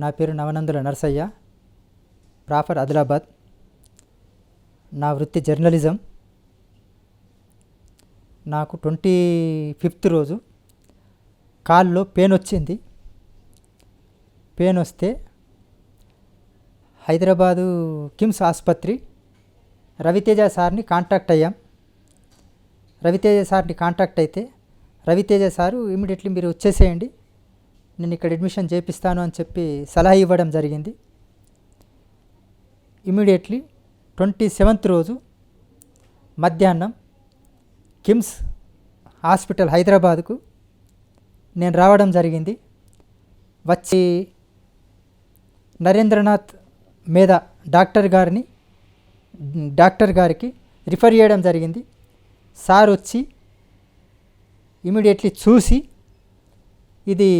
నా పేరు నవనందుల నరసయ్య, ప్రాపర్ ఆదిలాబాద్. నా వృత్తి జర్నలిజం. నాకు 25th రోజు కాల్లో పెయిన్ వచ్చింది. పెయిన్ వస్తే హైదరాబాదు కిమ్స్ ఆసుపత్రి రవితేజ సార్ని కాంటాక్ట్ అయ్యాం. రవితేజ సార్ని కాంటాక్ట్ అయితే రవితేజ సారు ఇమీడియట్లీ మీరు వచ్చేసేయండి, నేను ఇక్కడ అడ్మిషన్ చేపిస్తాను అని చెప్పి సలహా ఇవ్వడం జరిగింది. ఇమీడియట్లీ 27th రోజు మధ్యాహ్నం కిమ్స్ హాస్పిటల్ హైదరాబాద్కు నేను రావడం జరిగింది. వచ్చి నరేంద్రనాథ్ మీద డాక్టర్ గారికి రిఫర్ చేయడం జరిగింది. సార్ వచ్చి ఇమీడియట్లీ చూసి ఇది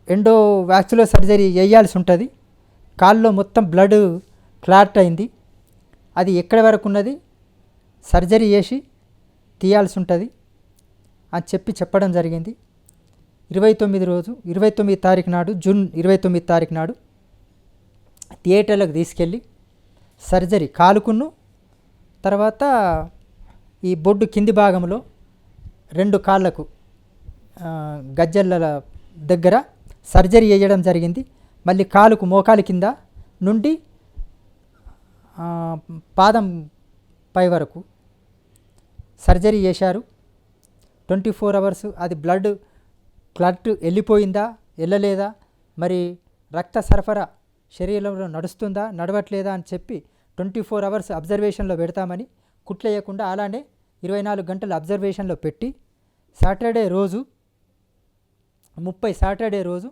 ఎండోవాస్కులర్ సర్జరీ చేయాల్సి ఉంటుంది, కాల్లో మొత్తం బ్లడ్ క్లాట్ అయింది, అది ఎక్కడి వరకు ఉన్నది సర్జరీ చేసి తీయాల్సి ఉంటుంది అని చెప్పడం జరిగింది. 29 తారీఖు నాడు, జూన్ 29 తారీఖు నాడు థియేటర్లకు తీసుకెళ్ళి సర్జరీ కాలుకును, తర్వాత ఈ బొడ్డు కింది భాగంలో 2 కాళ్ళకు గజ్జల దగ్గర సర్జరీ చేయడం జరిగింది. మళ్ళీ కాలుకు మోకాలి కింద నుండి పాదం పై వరకు సర్జరీ చేశారు. 24 hours అది బ్లడ్ క్లాట్ వెళ్ళిపోయిందా వెళ్ళలేదా, మరి రక్త సరఫరా శరీరంలో నడుస్తుందా నడవట్లేదా అని చెప్పి 24 hours అబ్జర్వేషన్లో పెడతామని, కుట్లేయకుండా అలానే 24 గంటలు అబ్జర్వేషన్లో పెట్టి సాటర్డే రోజు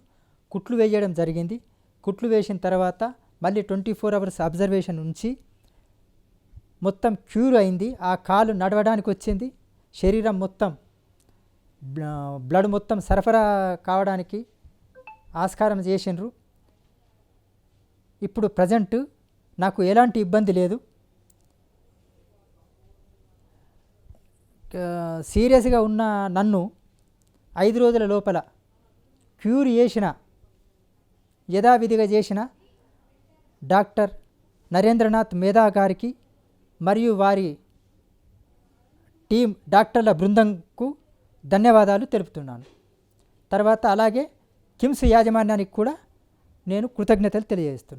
కుట్లు వేయడం జరిగింది. కుట్లు వేసిన తర్వాత మళ్ళీ 24 hours అబ్జర్వేషన్ ఉంచి మొత్తం క్యూర్ అయింది. ఆ కాలు నడవడానికి వచ్చింది, శరీరం మొత్తం బ్లడ్ మొత్తం సరఫరా కావడానికి ఆస్కారం చేసిండ్రు. ఇప్పుడు ప్రజెంట్ నాకు ఎలాంటి ఇబ్బంది లేదు. సీరియస్గా ఉన్న నన్ను 5 రోజుల లోపల క్యూర్ చేసిన, యథావిధిగా చేసిన డాక్టర్ నరేంద్రనాథ్ మేధా గారికి మరియు వారి టీం డాక్టర్ల బృందంకు ధన్యవాదాలు తెలుపుతున్నాను. తర్వాత అలాగే కిమ్స్ యాజమాన్యానికి కూడా నేను కృతజ్ఞతలు తెలియజేస్తున్నాను.